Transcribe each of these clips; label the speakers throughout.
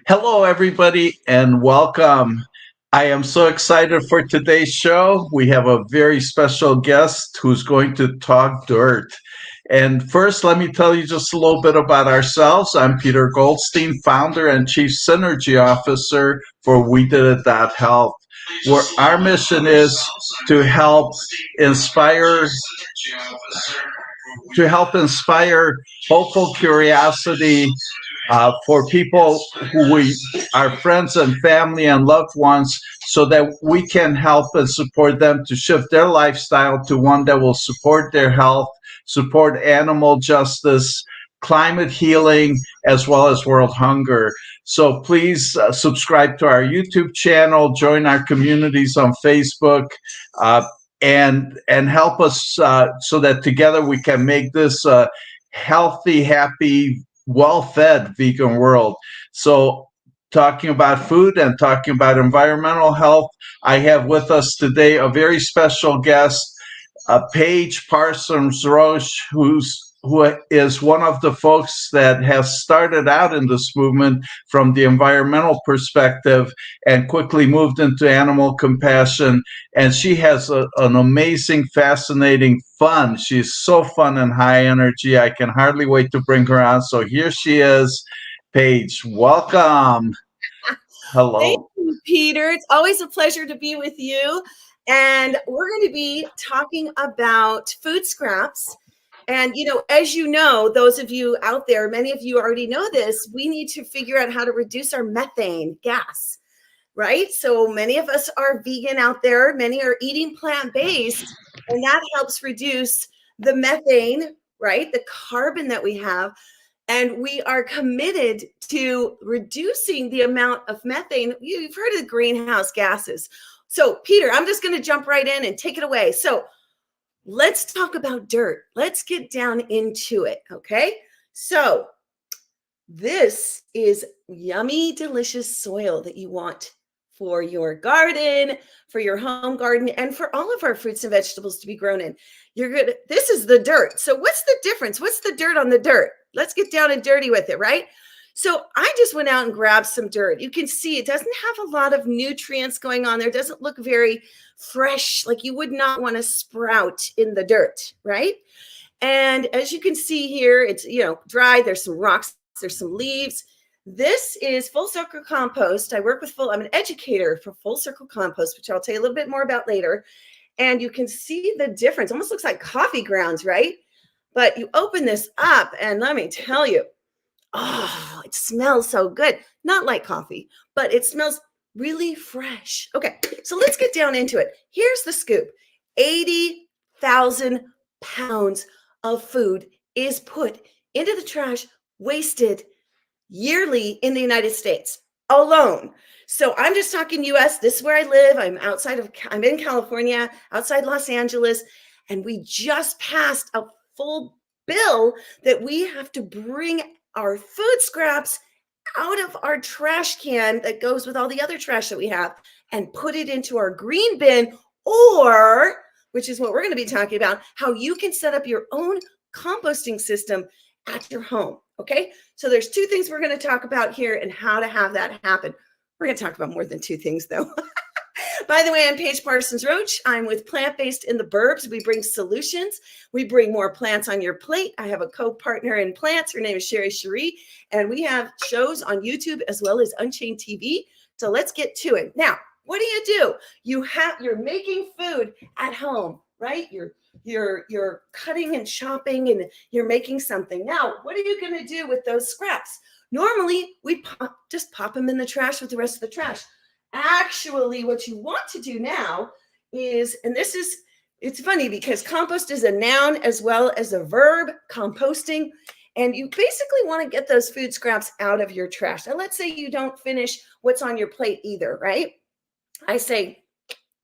Speaker 1: Hello, everybody, and welcome. I am so excited for today's show. We have a very special guest who's going to talk dirt. And first, let me tell you just a little bit about ourselves. I'm Peter Goldstein, founder and chief synergy officer for We Did It Health, where our mission is to inspire help inspire hopeful curiosity for people who we our friends and family and loved ones, so that we can help and support them to shift their lifestyle to one that will support their health, support animal justice, climate healing, as well as world hunger. So please subscribe to our YouTube channel, join our communities on Facebook, uh, and help us so that together we can make this healthy, happy, well-fed vegan world. So, talking about food and talking about environmental health, I have with us today a very special guest, Paige Parsons Roache, who is one of the folks that has started out in this movement from the environmental perspective and quickly moved into animal compassion. And she has an amazing, fascinating, fun. She's so fun and high energy. I can hardly wait to bring her on. So here she is, Paige. Welcome.
Speaker 2: Thank
Speaker 1: Hello.
Speaker 2: you, Peter. It's always a pleasure to be with you. And we're going to be talking about food scraps. And, as you know, those of you out there, many of you already know this, we need to figure out how to reduce our methane gas, right? So many of us are vegan out there, many are eating plant-based, and that helps reduce the methane, right? The carbon that we have. And we are committed to reducing the amount of methane. You've heard of the greenhouse gases. So, Peter, I'm just going to jump right in and take it away. So, let's talk about dirt. Let's get down into it. Okay. So, this is yummy, delicious soil that you want for your garden, for your home garden, and for all of our fruits and vegetables to be grown in. This is the dirt. So what's the difference? What's the dirt on the dirt? Let's get down and dirty with it, right? So I just went out and grabbed some dirt. You can see it doesn't have a lot of nutrients going on there. It doesn't look very fresh, like you would not want to sprout in the dirt, right? And as you can see here, it's, dry. There's some rocks, there's some leaves. This is Full Circle Compost. I'm an educator for Full Circle Compost, which I'll tell you a little bit more about later. And you can see the difference. Almost looks like coffee grounds, right? But you open this up and let me tell you, it smells so good. Not like coffee, but it smells really fresh. Okay, so let's get down into it. Here's the scoop. 80,000 pounds of food is put into the trash, wasted yearly in the United States alone. So I'm just talking US. This is where I live. I'm in California, outside Los Angeles, and we just passed a full bill that we have to bring our food scraps out of our trash can that goes with all the other trash that we have and put it into our green bin, or, which is what we're going to be talking about, how you can set up your own composting system at your home. Okay. So there's two things we're going to talk about here and how to have that happen. We're going to talk about more than two things though. By the way, I'm Paige Parsons Roache. I'm with Plant-Based in the Burbs. We bring solutions. We bring more plants on your plate. I have a co-partner in plants. Her name is Sherry Cherie, and we have shows on YouTube as well as Unchained TV. So let's get to it. Now, what do? You're making food at home, right? You're cutting and chopping and you're making something. Now, what are you going to do with those scraps? Normally, we just pop them in the trash with the rest of the trash. Actually, what you want to do now is, and it's funny because compost is a noun as well as a verb, composting, and you basically want to get those food scraps out of your trash. Now, let's say you don't finish what's on your plate either, right? I say,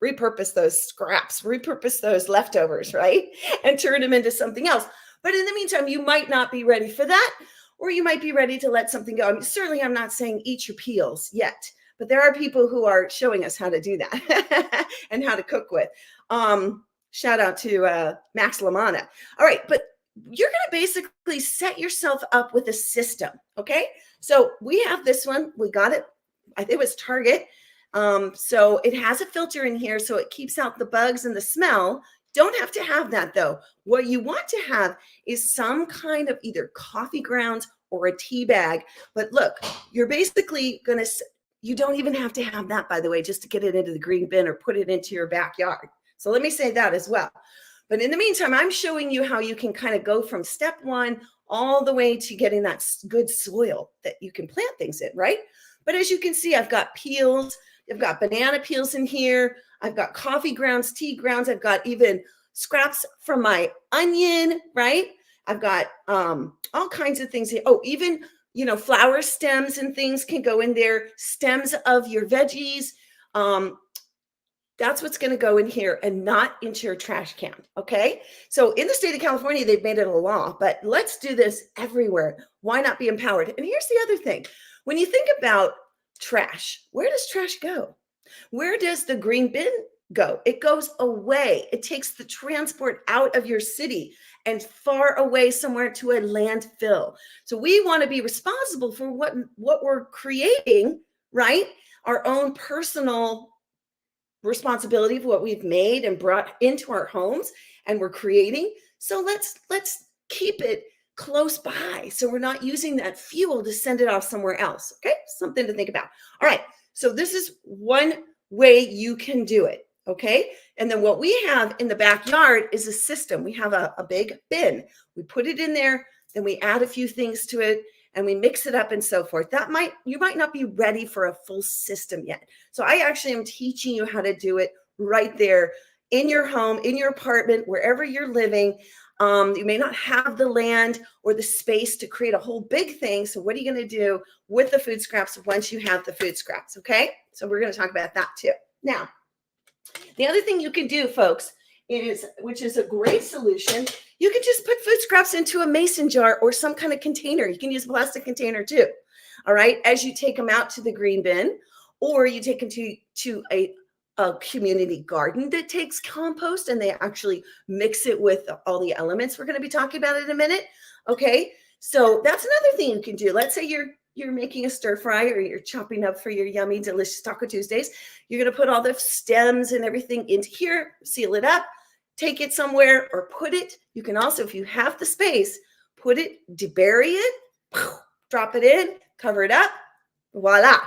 Speaker 2: repurpose those scraps, repurpose those leftovers, right? And turn them into something else. But in the meantime, you might not be ready for that, or you might be ready to let something go. I mean, certainly I'm not saying eat your peels yet, but there are people who are showing us how to do that and how to cook with. Shout out to Max Lamana. All right, but you're going to basically set yourself up with a system. Okay. So we have this one. We got it. I think it was Target. So it has a filter in here, so it keeps out the bugs and the smell. Don't have to have that though. What you want to have is some kind of either coffee grounds or a tea bag. But look, you're basically going to, you don't even have to have that, by the way, just to get it into the green bin or put it into your backyard. So let me say that as well. But in the meantime, I'm showing you how you can kind of go from step one all the way to getting that good soil that you can plant things in, right? But as you can see, I've got peels. I've got banana peels in here. I've got coffee grounds, tea grounds. I've got even scraps from my onion, right? I've got all kinds of things here. Oh, even, you know, flower stems and things can go in there. Stems of your veggies. That's what's going to go in here and not into your trash can. Okay. So in the state of California, they've made it a law, but let's do this everywhere. Why not be empowered? And here's the other thing. When you think about trash, where does trash go? Where does the green bin go? It goes away. It takes the transport out of your city and far away somewhere to a landfill. So we want to be responsible for what we're creating, right? Our own personal responsibility of what we've made and brought into our homes and we're creating. So let's keep it close by so we're not using that fuel to send it off somewhere else. Okay, something to think about. All right, so this is one way you can do it. Okay, and then what we have in the backyard is a system. We have a big bin. We put it in there, then we add a few things to it and we mix it up and so forth. You might not be ready for a full system yet. So I actually am teaching you how to do it right there in your home, in your apartment, wherever you're living. You may not have the land or the space to create a whole big thing. So what are you going to do with the food scraps once you have the food scraps? Okay, so we're going to talk about that too. Now, the other thing you can do, folks, which is a great solution, you can just put food scraps into a mason jar or some kind of container. You can use a plastic container too. All right, as you take them out to the green bin, or you take them to a community garden that takes compost and they actually mix it with all the elements we're going to be talking about in a minute. Okay, so that's another thing you can do. Let's say you're making a stir fry or you're chopping up for your yummy, delicious Taco Tuesdays. You're going to put all the stems and everything into here, seal it up, take it somewhere or put it. You can also, if you have the space, put it, debury it, drop it in, cover it up, voila.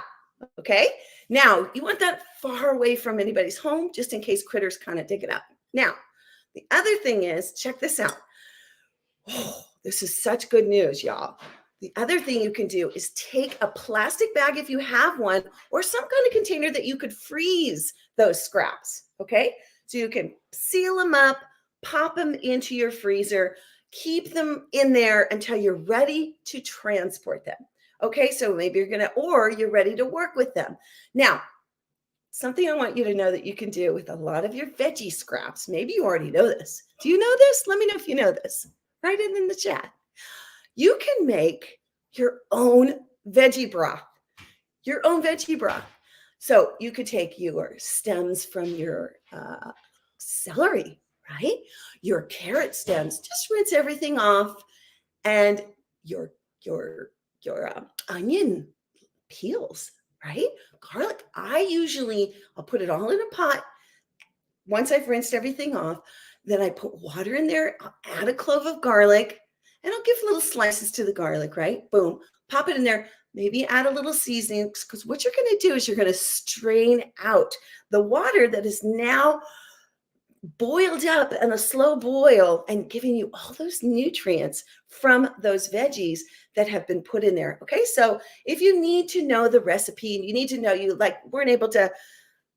Speaker 2: Okay. Now you want that far away from anybody's home, just in case critters kind of dig it up. Now, the other thing is, check this out. Oh, this is such good news, y'all. The other thing you can do is take a plastic bag if you have one, or some kind of container that you could freeze those scraps. Okay. So you can seal them up, pop them into your freezer, keep them in there until you're ready to transport them. Okay. So maybe you're ready to work with them. Now, something I want you to know that you can do with a lot of your veggie scraps. Maybe you already know this. Do you know this? Let me know if you know this. Write it in the chat. You can make your own veggie broth. Your own veggie broth. So you could take your stems from your celery, right? Your carrot stems. Just rinse everything off, and your onion peels, right? Garlic. I'll put it all in a pot. Once I've rinsed everything off, then I put water in there. I'll add a clove of garlic, and I'll give little slices to the garlic, right? Boom. Pop it in there. Maybe add a little seasoning, because what you're going to do is you're going to strain out the water that is now boiled up in a slow boil and giving you all those nutrients from those veggies that have been put in there. Okay, so if you need to know the recipe and you need to know weren't able to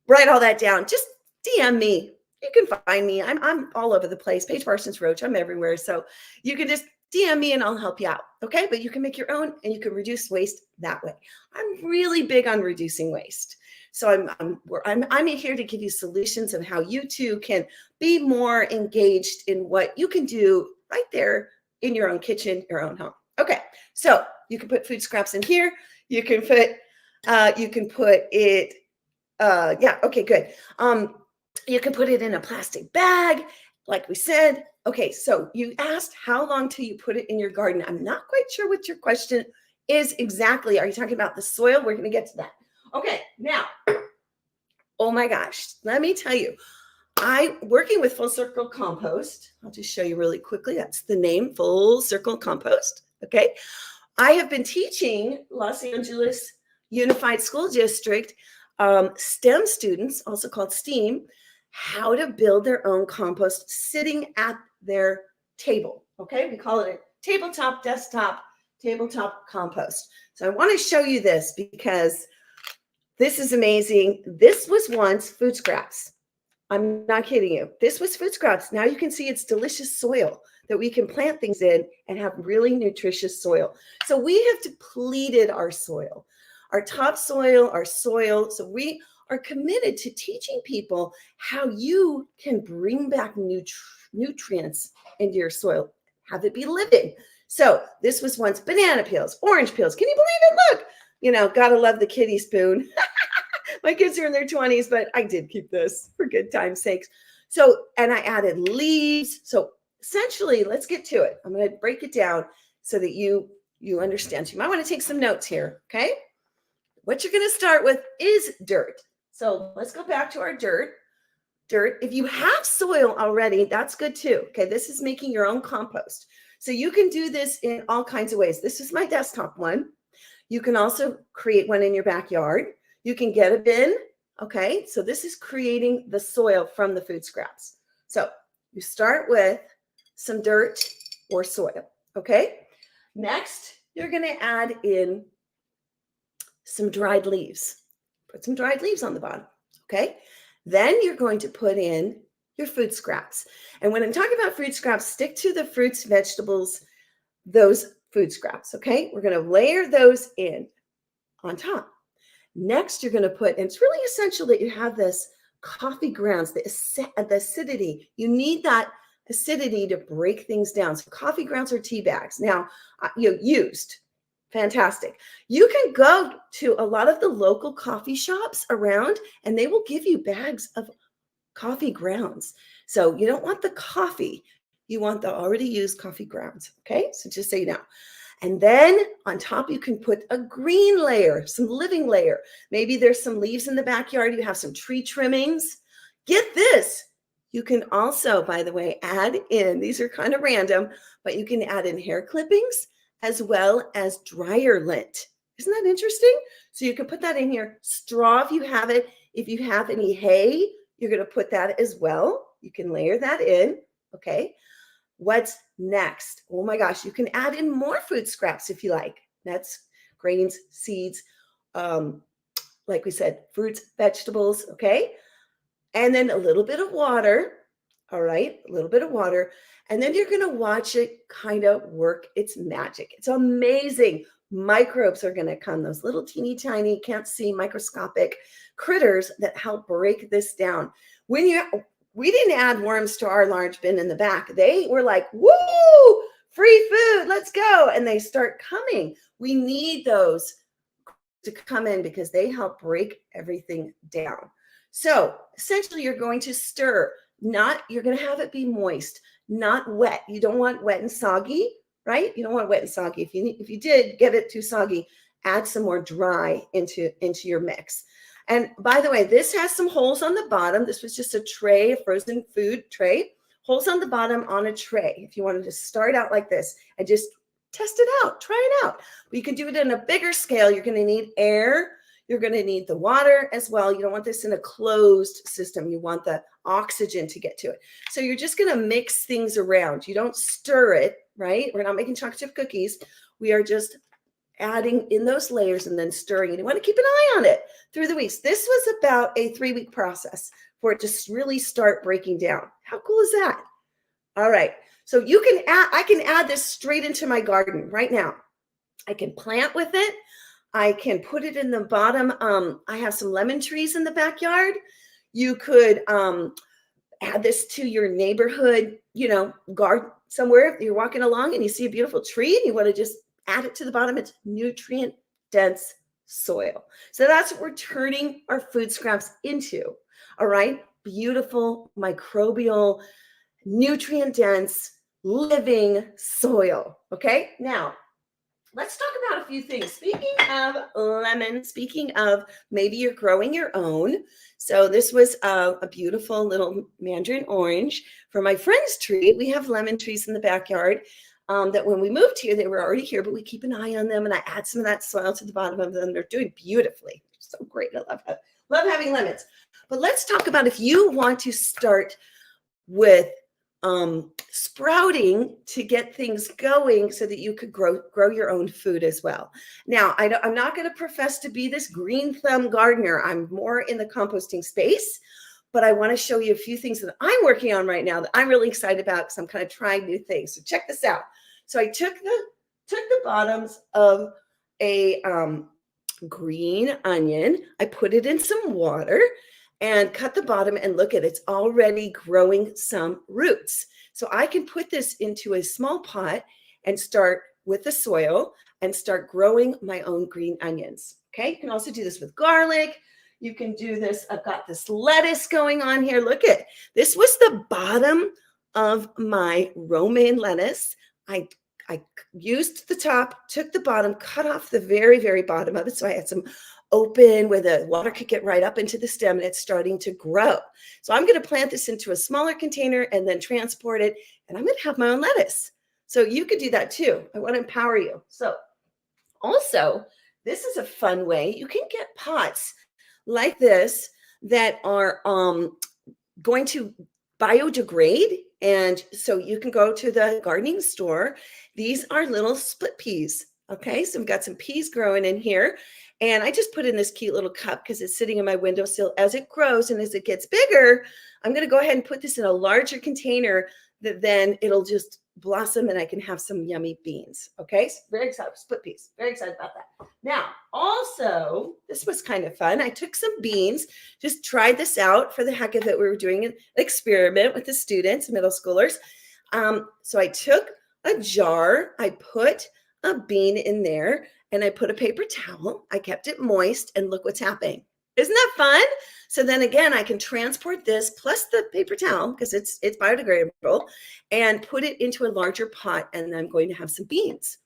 Speaker 2: write all that down, just DM me. You can find me. I'm all over the place. Paige Parsons Roache. I'm everywhere. So you can just DM me and I'll help you out. Okay, but you can make your own and you can reduce waste that way. I'm really big on reducing waste. So I'm here to give you solutions of how you too can be more engaged in what you can do right there in your own kitchen, your own home. Okay, so you can put food scraps in here. You can put it. Yeah. Okay. Good. You can put it in a plastic bag, like we said, okay, so you asked how long till you put it in your garden. I'm not quite sure what your question is exactly. Are you talking about the soil? We're going to get to that. Okay, now, oh my gosh, let me tell you, I'm working with Full Circle Compost. I'll just show you really quickly. That's the name, Full Circle Compost. Okay. I have been teaching Los Angeles Unified School District STEM students, also called STEAM, how to build their own compost sitting at their table. Okay. We call it a tabletop desktop, tabletop compost. So I want to show you this because this is amazing. This was once food scraps. I'm not kidding you. This was food scraps. Now you can see it's delicious soil that we can plant things in and have really nutritious soil. So we have depleted our soil, our topsoil, our soil. So we are committed to teaching people how you can bring back nutrients into your soil, have it be living. So this was once banana peels, orange peels. Can you believe it? Look, you know, gotta love the kiddie spoon. My kids are in their 20s, but I did keep this for good time's sakes. So, and I added leaves. So essentially, let's get to it. I'm going to break it down so that you understand. You might want to take some notes here, okay? What you're going to start with is dirt. So let's go back to our dirt. Dirt. If you have soil already, that's good too. Okay, this is making your own compost. So you can do this in all kinds of ways. This is my desktop one. You can also create one in your backyard. You can get a bin, okay? So this is creating the soil from the food scraps. So you start with some dirt or soil, okay? Next, you're gonna add in some dried leaves. Put some dried leaves on the bottom, okay? Then you're going to put in your food scraps. And when I'm talking about food scraps, stick to the fruits, vegetables, those food scraps, okay? We're gonna layer those in on top. Next, you're going to put, and it's really essential that you have this coffee grounds, the acidity. You need that acidity to break things down. So coffee grounds or tea bags. Now, used. Fantastic. You can go to a lot of the local coffee shops around, and they will give you bags of coffee grounds. So you don't want the coffee. You want the already used coffee grounds. Okay, so just so you know. And then on top, you can put a green layer, some living layer. Maybe there's some leaves in the backyard. You have some tree trimmings. Get this. You can also, by the way, add in, these are kind of random, but you can add in hair clippings as well as dryer lint. Isn't that interesting? So you can put that in here. Straw, if you have it. If you have any hay, you're going to put that as well. You can layer that in. Okay. What's next? Oh my gosh, you can add in more food scraps if you like. Nuts, grains, seeds, like we said, fruits, vegetables, okay? And then a little bit of water, all right? A little bit of water. And then you're gonna watch it kind of work its magic. It's amazing. Microbes are gonna come, those little teeny tiny, can't see, microscopic critters that help break this down. We didn't add worms to our large bin in the back. They were like, woo, free food, let's go. And they start coming. We need those to come in because they help break everything down. So essentially you're going to stir, you're going to have it be moist, not wet. You don't want wet and soggy, right? You don't want wet and soggy. If you did get it too soggy, add some more dry into your mix. And by the way, this has some holes on the bottom. This was just a tray, a frozen food tray. Holes on the bottom on a tray. If you wanted to start out like this and just test it out, try it out. But you can do it in a bigger scale. You're going to need air. You're going to need the water as well. You don't want this in a closed system. You want the oxygen to get to it. So you're just going to mix things around. You don't stir it, right? We're not making chocolate chip cookies. We are just adding in those layers and then stirring. And you want to keep an eye on it through the weeks. This was about a 3-week process for it to really start breaking down. How cool is that? All right. So I can add this straight into my garden right now. I can plant with it. I can put it in the bottom. I have some lemon trees in the backyard. You could add this to your neighborhood, garden somewhere. You're walking along and you see a beautiful tree and you want to just add it to the bottom. It's nutrient dense soil. So that's what we're turning our food scraps into. All right. Beautiful microbial nutrient-dense, living soil. Okay, now let's talk about a few things. Speaking of lemons, speaking of maybe you're growing your own. So this was a beautiful little mandarin orange from my friend's tree. We have lemon trees in the backyard that when we moved here, they were already here, but we keep an eye on them and I add some of that soil to the bottom of them. They're doing beautifully. So great. I love having lemons. But let's talk about if you want to start with sprouting to get things going so that you could grow your own food as well. Now, I'm not going to profess to be this green thumb gardener. I'm more in the composting space, but I want to show you a few things that I'm working on right now that I'm really excited about because I'm kind of trying new things. So check this out. So I took the bottoms of a green onion. I put it in some water and cut the bottom and look at it. It's already growing some roots. So I can put this into a small pot and start with the soil and start growing my own green onions. Okay, you can also do this with garlic. You can do this. I've got this lettuce going on here. Look at this was the bottom of my romaine lettuce. I used the top, took the bottom, cut off the very, very bottom of it. So I had some open where the water could get right up into the stem and it's starting to grow. So I'm going to plant this into a smaller container and then transport it. And I'm going to have my own lettuce. So you could do that too. I want to empower you. So also, this is a fun way. You can get pots like this that are going to biodegrade. And so you can go to the gardening store. These are little split peas. Okay, so we've got some peas growing in here. And I just put in this cute little cup because it's sitting in my windowsill. As it grows and as it gets bigger, I'm going to go ahead and put this in a larger container that then it'll just blossom and I can have some yummy beans. Okay, so very excited. Split peas. Very excited about that. Now, also, this was kind of fun. I took some beans, just tried this out for the heck of it. We were doing an experiment with the students, middle schoolers. So I took a jar, I put a bean in there, and I put a paper towel. I kept it moist, and look what's happening. Isn't that fun? So then again, I can transport this plus the paper towel because it's biodegradable and put it into a larger pot, and I'm going to have some beans.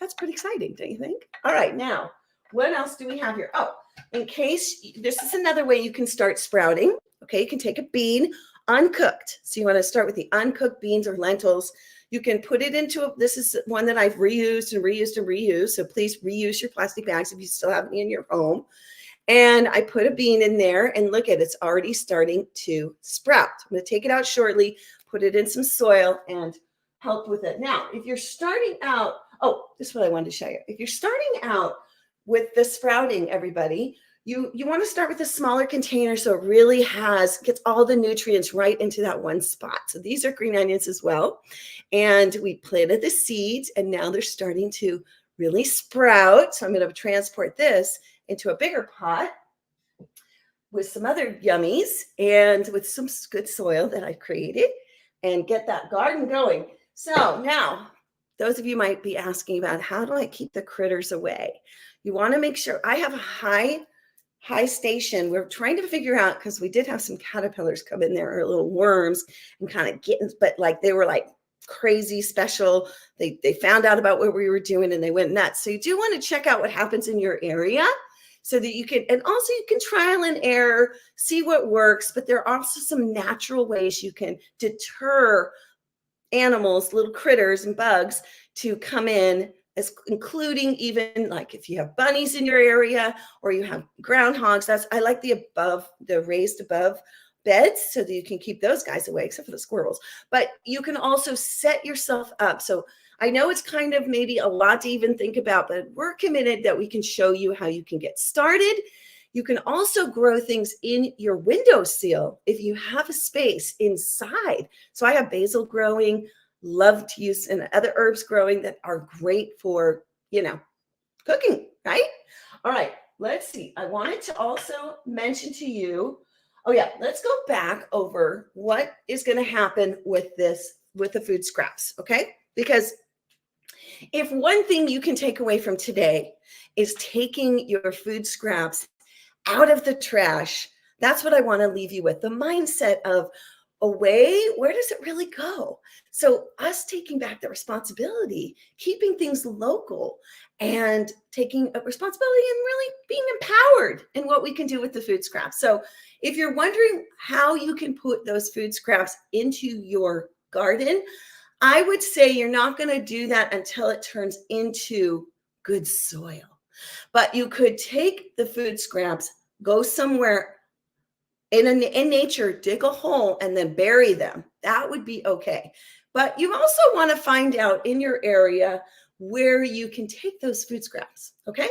Speaker 2: That's pretty exciting, don't you think? All right, now, what else do we have here? Oh, in case, this is another way you can start sprouting. Okay, you can take a bean uncooked. So you want to start with the uncooked beans or lentils. You can put it into this is one that I've reused and reused and reused. So please reuse your plastic bags if you still have any in your home. And I put a bean in there and look at it, it's already starting to sprout. I'm going to take it out shortly, put it in some soil and help with it. Now, if you're starting out, oh, this is what I wanted to show you. If you're starting out with the sprouting, everybody, you want to start with a smaller container so it really gets all the nutrients right into that one spot. So these are green onions as well. And we planted the seeds and now they're starting to really sprout. So I'm going to transport this into a bigger pot with some other yummies and with some good soil that I created and get that garden going. So now, those of you might be asking about how do I keep the critters away? You want to make sure I have a high station. We're trying to figure out because we did have some caterpillars come in there or little worms and kind of but like they were like crazy special. They found out about what we were doing and they went nuts. So you do want to check out what happens in your area so that you can, and also you can trial and error, see what works, but there are also some natural ways you can deter animals, little critters and bugs to come in, including even like if you have bunnies in your area or you have groundhogs. I like the raised above beds so that you can keep those guys away, except for the squirrels. But you can also set yourself up. So I know it's kind of maybe a lot to even think about, but we're committed that we can show you how you can get started. You can also grow things in your windowsill if you have a space inside. So I have basil growing, love to use and other herbs growing that are great for, cooking, right? All right, let's see. I wanted to also mention to you, let's go back over what is going to happen with the food scraps, okay? Because if one thing you can take away from today is taking your food scraps out of the trash, that's what I want to leave you with. The mindset of away, where does it really go? So us taking back the responsibility, keeping things local, and taking a responsibility and really being empowered in what we can do with the food scraps. So if you're wondering how you can put those food scraps into your garden, I would say you're not going to do that until it turns into good soil. But you could take the food scraps, go somewhere in nature, dig a hole and then bury them. That would be okay. But you also want to find out in your area where you can take those food scraps. Okay.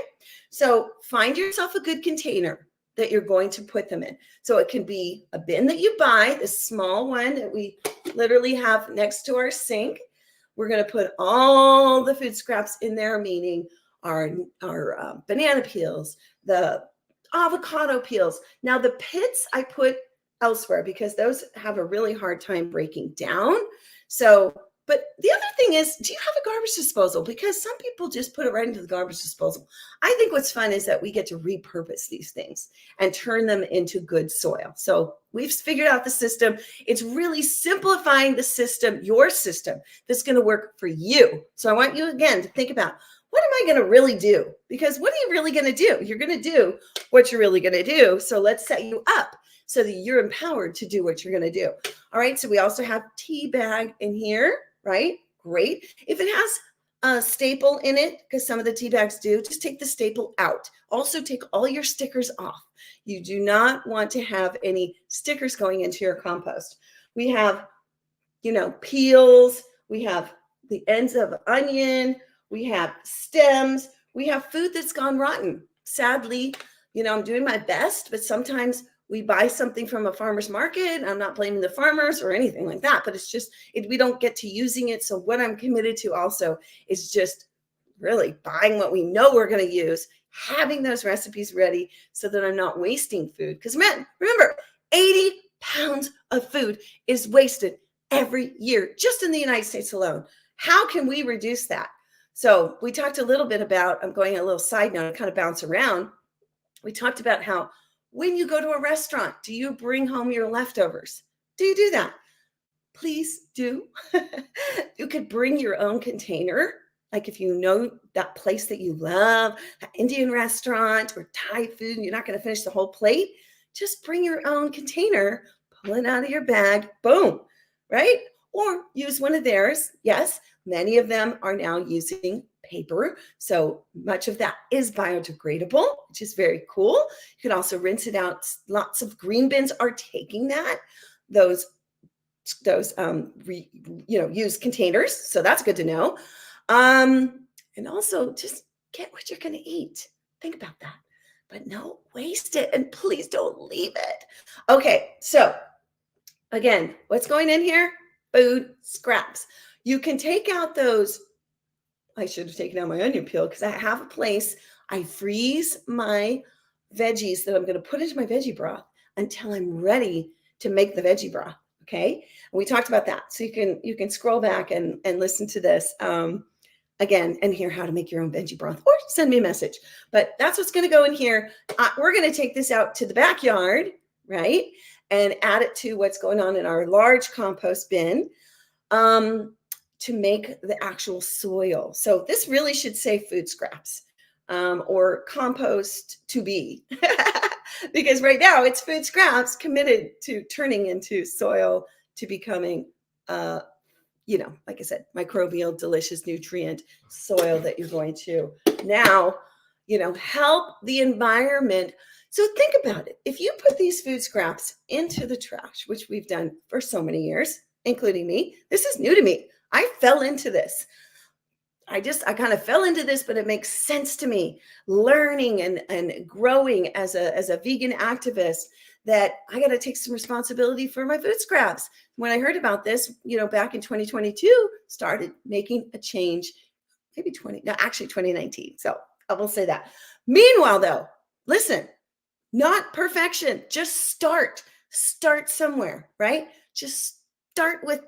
Speaker 2: So find yourself a good container that you're going to put them in. So it can be a bin that you buy, this small one that we literally have next to our sink. We're going to put all the food scraps in there, meaning our banana peels, the avocado peels. Now the pits I put elsewhere because those have a really hard time breaking down. So, but the other thing is, do you have a garbage disposal? Because some people just put it right into the garbage disposal. I think what's fun is that we get to repurpose these things and turn them into good soil. So we've figured out the system. It's really simplifying the system, your system, that's going to work for you. So I want you again to think about, what am I going to really do? Because what are you really going to do? You're going to do what you're really going to do. So let's set you up so that you're empowered to do what you're going to do. All right. So we also have tea bag in here, right? Great. If it has a staple in it, because some of the tea bags do, just take the staple out. Also take all your stickers off. You do not want to have any stickers going into your compost. We have, peels. We have the ends of onion. We have stems. We have food that's gone rotten. Sadly, I'm doing my best, but sometimes we buy something from a farmer's market. I'm not blaming the farmers or anything like that, but it's just, we don't get to using it. So what I'm committed to also is just really buying what we know we're going to use, having those recipes ready so that I'm not wasting food. Because remember, 80 pounds of food is wasted every year, just in the United States alone. How can we reduce that? So we talked a little bit about, I'm going a little side note, kind of bounce around. We talked about how when you go to a restaurant, do you bring home your leftovers? Do you do that? Please do. You could bring your own container. Like if you know that place that you love, an Indian restaurant or Thai food, and you're not going to finish the whole plate, just bring your own container, pull it out of your bag, boom, right? Or use one of theirs. Yes, many of them are now using paper. So much of that is biodegradable, which is very cool. You can also rinse it out. Lots of green bins are taking that, those used containers. So that's good to know. And also just get what you're going to eat. Think about that. But no, waste it. And please don't leave it. Okay. So again, what's going in here? Food scraps. You can take out those. I should have taken out my onion peel because I have a place. I freeze my veggies that I'm going to put into my veggie broth until I'm ready to make the veggie broth. Okay. And we talked about that. So you can scroll back and listen to this again and hear how to make your own veggie broth, or send me a message. But that's what's going to go in here. We're going to take this out to the backyard, right? And add it to what's going on in our large compost bin to make the actual soil. So this really should say food scraps or compost to be, because right now it's food scraps committed to turning into soil, to becoming, like I said, microbial, delicious, nutrient soil that you're going to now, help the environment. So think about it. If you put these food scraps into the trash, which we've done for so many years, including me, this is new to me. I fell into this. I kind of fell into this, but it makes sense to me, learning and growing as a vegan activist, that I got to take some responsibility for my food scraps. When I heard about this, back in 2022, started making a change, maybe 2019. So I will say that. Meanwhile, though, listen, not perfection, just start somewhere, right? Just start with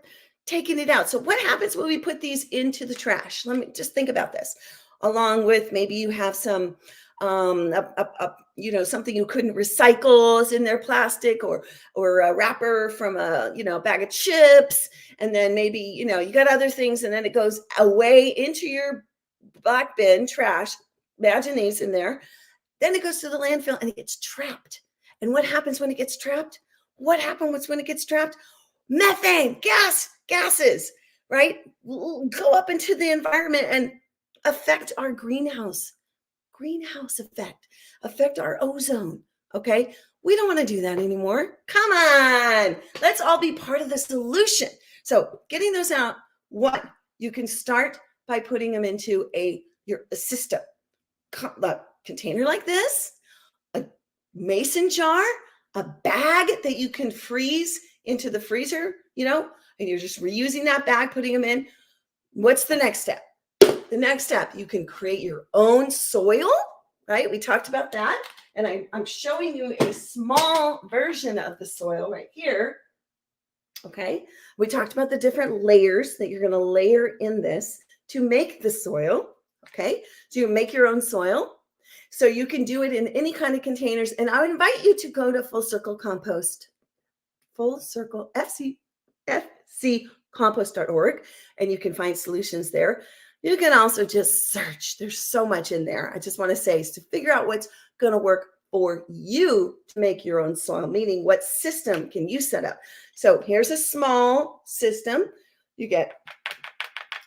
Speaker 2: taking it out. So what happens when we put these into the trash? Let me just think about this. along with maybe you have some something you couldn't recycle is in their plastic, or a wrapper from a bag of chips, and then maybe you got other things, and then it goes away into your black bin trash. Imagine these in there. Then it goes to the landfill and it gets trapped. And what happens when it gets trapped? Methane, gases, right? Will go up into the environment and affect our greenhouse effect, affect our ozone. Okay. We don't want to do that anymore. Come on. Let's all be part of the solution. So getting those out, you can start by putting them into a system. A container like this, a mason jar, a bag that you can freeze into the freezer, and you're just reusing that bag, putting them in. What's the next step? The next step, you can create your own soil, right? We talked about that. And I'm showing you a small version of the soil right here. Okay. We talked about the different layers that you're going to layer in this to make the soil. Okay. So you make your own soil. So you can do it in any kind of containers. And I would invite you to go to Full Circle Compost, FCCompost.org, and you can find solutions there. You can also just search. There's so much in there. I just want to say is to figure out what's going to work for you to make your own soil, meaning what system can you set up. So here's a small system. You get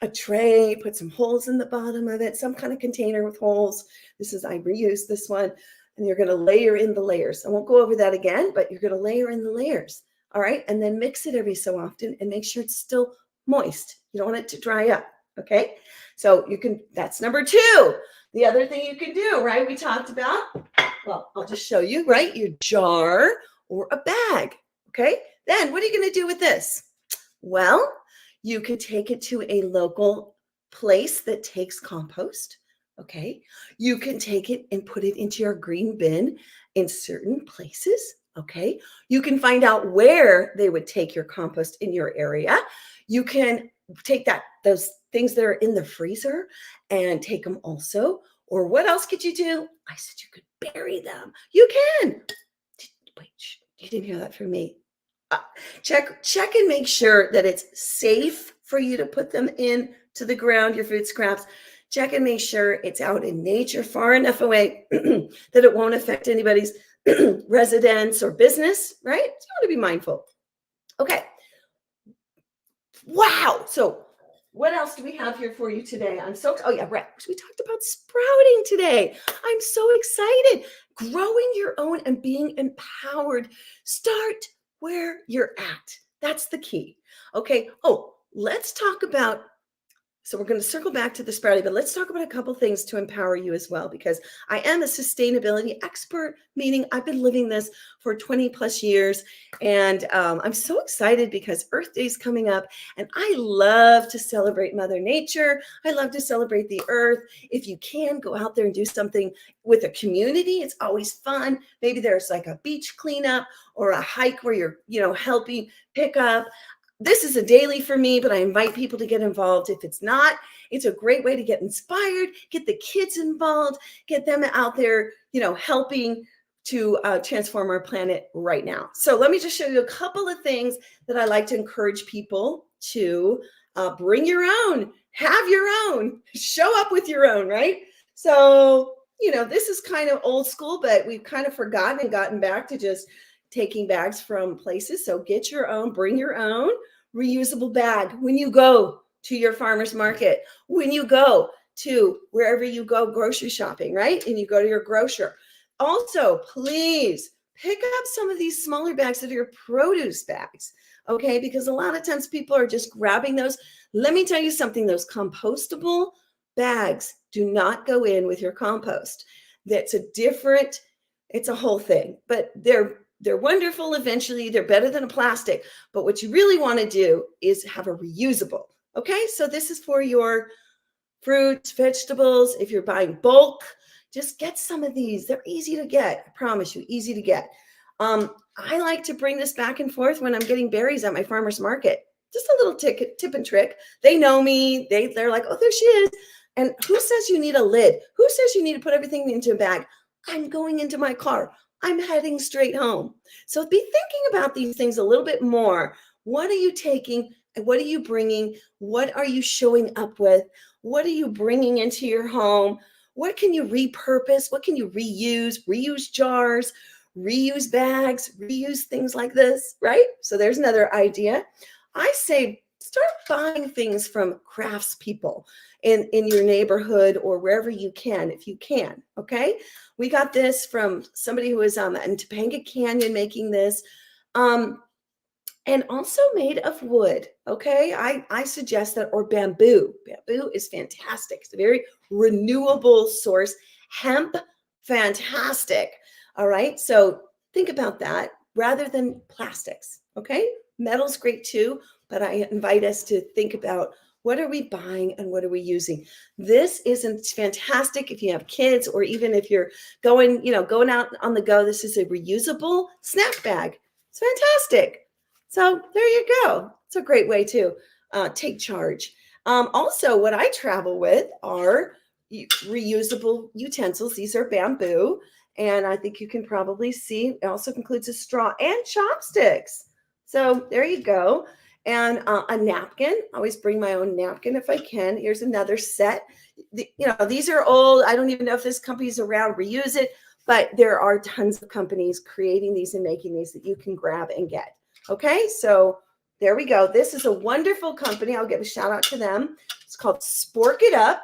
Speaker 2: a tray, put some holes in the bottom of it, some kind of container with holes. I reused this one, and you're going to layer in the layers. I won't go over that again, but you're going to layer in the layers. All right. And then mix it every so often and make sure it's still moist. You don't want it to dry up. Okay. So that's number 2. The other thing you can do, right? We talked about, well, I'll just show you, right? Your jar or a bag. Okay. Then what are you going to do with this? Well, you can take it to a local place that takes compost. Okay. You can take it and put it into your green bin in certain places. Okay. You can find out where they would take your compost in your area. You can take those things that are in the freezer and take them also. Or what else could you do? I said you could bury them. You can. Wait, you didn't hear that from me. Check and make sure that it's safe for you to put them in to the ground, your food scraps. Check and make sure it's out in nature far enough away that it won't affect anybody's residence or business, right? So you want to be mindful. Okay. Wow. So what else do we have here for you today? Oh yeah, right. We talked about sprouting today. I'm so excited. Growing your own and being empowered. Start where you're at. That's the key. Okay. Oh, let's talk about, so we're going to circle back to the sprouting, but let's talk about a couple things to empower you as well, because I am a sustainability expert, meaning I've been living this for 20 plus years. And I'm so excited because Earth Day is coming up, and I love to celebrate Mother Nature. I love to celebrate the earth. If you can, go out there and do something with a community. It's always fun. Maybe there's like a beach cleanup or a hike where you're, helping pick up. This is a daily for me, but I invite people to get involved. If it's not, it's a great way to get inspired, get the kids involved, get them out there, helping to transform our planet right now. So let me just show you a couple of things that I like to encourage people to bring your own, have your own, show up with your own, right? So, this is kind of old school, but we've kind of forgotten and gotten back to just taking bags from places. So get your own, bring your own reusable bag when you go to your farmer's market, when you go to wherever you go grocery shopping, right? And you go to your grocer. Also, please pick up some of these smaller bags that are your produce bags, okay? Because a lot of times people are just grabbing those. Let me tell you something, those compostable bags do not go in with your compost. It's a whole thing, but they're wonderful. Eventually, they're better than a plastic. But what you really want to do is have a reusable. Okay, so this is for your fruits, vegetables. If you're buying bulk, just get some of these. They're easy to get. I promise you, easy to get. I like to bring this back and forth when I'm getting berries at my farmer's market. Just a little tip and trick. They know me. They're like, oh, there she is. And who says you need a lid? Who says you need to put everything into a bag? I'm going into my car. I'm heading straight home. So be thinking about these things a little bit more. What are you taking? What are you bringing? What are you showing up with? What are you bringing into your home? What can you repurpose? What can you reuse? Reuse jars, reuse bags, reuse things like this, right? So there's another idea. I say start buying things from craftspeople in your neighborhood or wherever you can, if you can, okay? We got this from somebody who was in Topanga Canyon making this. And also made of wood, okay? I suggest that, or bamboo. Bamboo is fantastic. It's a very renewable source. Hemp, fantastic. All right, so think about that rather than plastics, okay? Metal's great too, but I invite us to think about what are we buying and what are we using? This isn't fantastic if you have kids or even if you're going out on the go. This is a reusable snack bag. It's fantastic. So there you go. It's a great way to take charge. Also, what I travel with are reusable utensils. These are bamboo. And I think you can probably see it also includes a straw and chopsticks. So there you go. And a napkin. I always bring my own napkin if I can. Here's another set. These are old. I don't even know if this company's around. Reuse it. But there are tons of companies creating these and making these that you can grab and get. Okay, so there we go. This is a wonderful company. I'll give a shout out to them. It's called Spork It Up.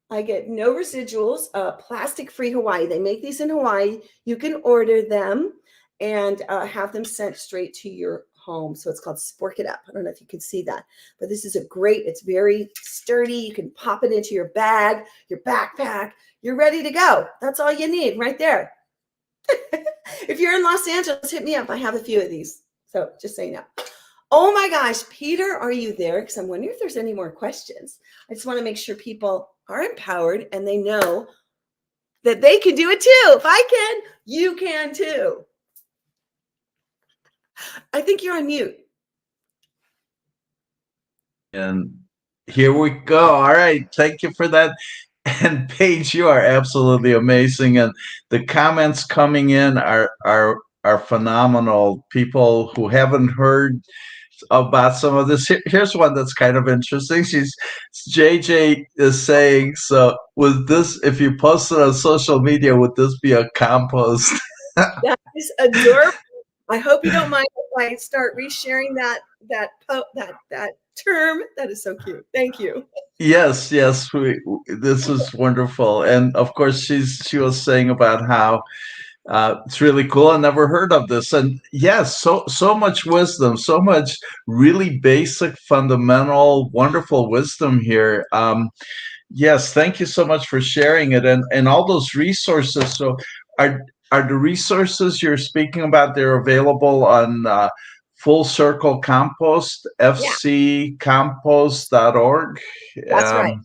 Speaker 2: I get no residuals, plastic-free Hawaii. They make these in Hawaii. You can order them and have them sent straight to your home. So it's called Spork It Up. I don't know if you can see that, but this is it's very sturdy. You can pop it into your bag, your backpack. You're ready to go. That's all you need right there. If you're in Los Angeles, hit me up. I have a few of these. So just so you know. Oh my gosh, Peter, are you there? Because I'm wondering if there's any more questions. I just want to make sure people are empowered and they know that they can do it too. If I can, you can too. I think you're on mute.
Speaker 1: And here we go. All right. Thank you for that. And Paige, you are absolutely amazing. And the comments coming in are phenomenal. People who haven't heard about some of this. Here's one that's kind of interesting. JJ is saying, so with this, if you post it on social media, would this be a compost?
Speaker 2: That is adorable. I hope you don't mind if I start resharing that term. That is so cute. Thank you.
Speaker 1: Yes, this is wonderful. And of course, she was saying about how it's really cool. I never heard of this. And yes, so much wisdom, so much really basic, fundamental, wonderful wisdom here. Yes, thank you so much for sharing it and all those resources. So are the resources you're speaking about, they're available on Full Circle Compost, fccompost.org?
Speaker 2: That's right.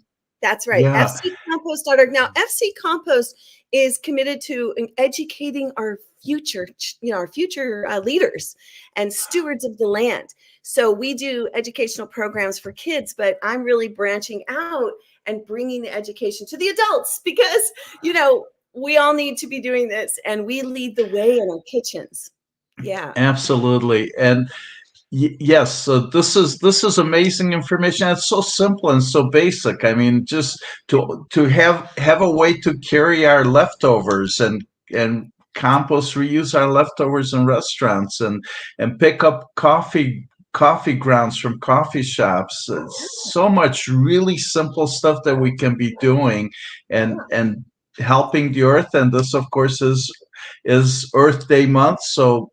Speaker 2: That's right.
Speaker 1: Yeah.
Speaker 2: fccompost.org. Now, FC Compost is committed to educating our future, our future leaders and stewards of the land. So we do educational programs for kids, but I'm really branching out and bringing the education to the adults because, we all need to be doing this and we lead the way in our kitchens. Yeah.
Speaker 1: Absolutely. And yes, so this is amazing information. It's so simple and so basic. I mean, just to have a way to carry our leftovers and compost, reuse our leftovers in restaurants and pick up coffee grounds from coffee shops. So much really simple stuff that we can be doing and helping the earth. And this, of course, is Earth Day month. So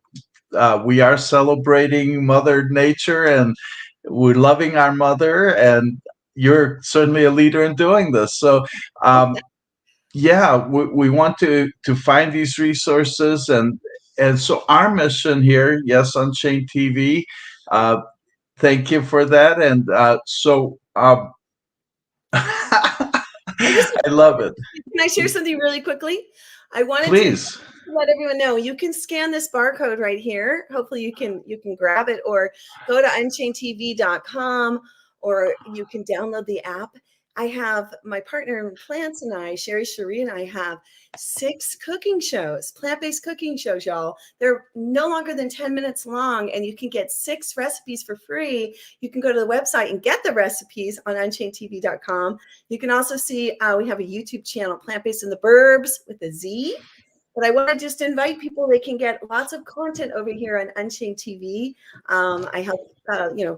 Speaker 1: we are celebrating Mother Nature and we're loving our mother, and you're certainly a leader in doing this. So, we want to find these resources, and so our mission here, yes, Unchained TV. Thank you for that, and I love it.
Speaker 2: Can I share something really quickly? I wanted
Speaker 1: Please.
Speaker 2: to let everyone know you can scan this barcode right here. Hopefully you can grab it or go to unchainedtv.com or you can download the app. I have my partner in plants and I, Sherry Cherie, and I have 6 cooking shows, plant-based cooking shows, y'all. They're no longer than 10 minutes long, and you can get 6 recipes for free. You can go to the website and get the recipes on unchainedtv.com. You can also see we have a YouTube channel, Plant-Based in the Burbs with a Z. But I want to just invite people. They can get lots of content over here on Unchained TV. I help,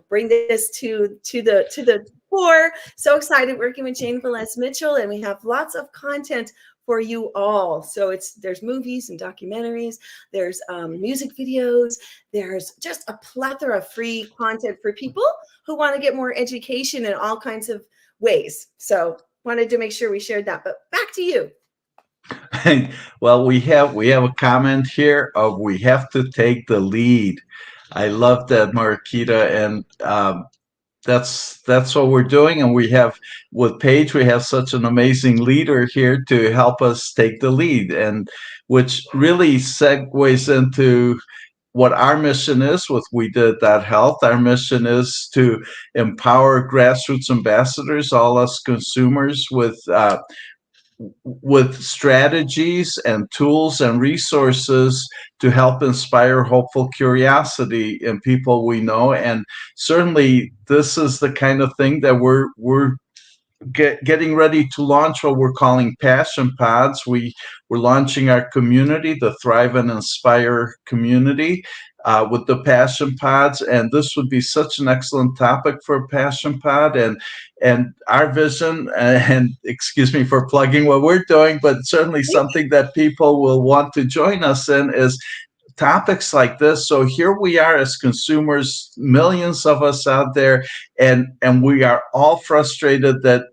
Speaker 2: bring this to the fore. So excited working with Jane Velez Mitchell, and we have lots of content for you all. So there's movies and documentaries, there's music videos, there's just a plethora of free content for people who want to get more education in all kinds of ways. So wanted to make sure we shared that. But back to you.
Speaker 1: Well, we have a comment here of we have to take the lead. I love that, Marquita, and that's what we're doing. And we have with Paige, we have such an amazing leader here to help us take the lead, and which really segues into what our mission is with We Did That Health. Our mission is to empower grassroots ambassadors, all us consumers, with strategies and tools and resources to help inspire hopeful curiosity in people we know. And certainly this is the kind of thing that we're getting ready to launch, what we're calling passion pods. We're launching our community, the Thrive and Inspire community, with the passion pods, and this would be such an excellent topic for a passion pod. And our vision, and excuse me for plugging what we're doing, but certainly something that people will want to join us in, is topics like this. So here we are as consumers, millions of us out there, and we are all frustrated that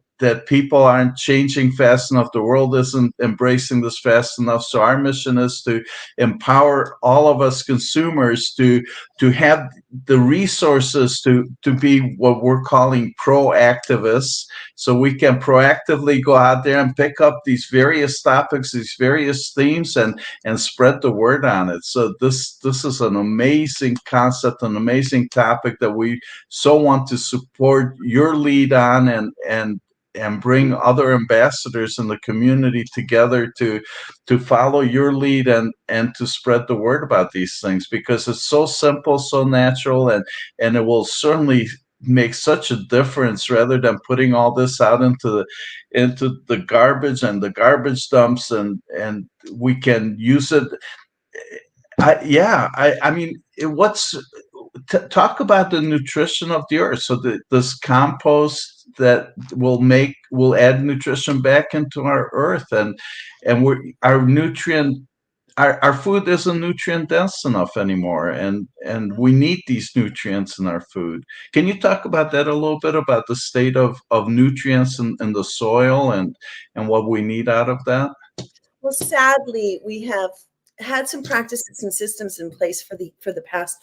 Speaker 1: people aren't changing fast enough. The world isn't embracing this fast enough. So our mission is to empower all of us consumers to have the resources to be what we're calling pro-activists. So we can proactively go out there and pick up these various topics, these various themes, and spread the word on it. So this is an amazing concept, an amazing topic that we so want to support your lead on, and bring other ambassadors in the community together to follow your lead and to spread the word about these things, because it's so simple, so natural, and it will certainly make such a difference, rather than putting all this out into the garbage and the garbage dumps, and we can use it. I mean, talk about the nutrition of the earth. So this compost that will add nutrition back into our earth, and our food isn't nutrient dense enough anymore, and we need these nutrients in our food. Can you talk about that a little bit, about the state of nutrients in the soil, and what we need out of that?
Speaker 2: Well, sadly, we have had some practices and systems in place for the past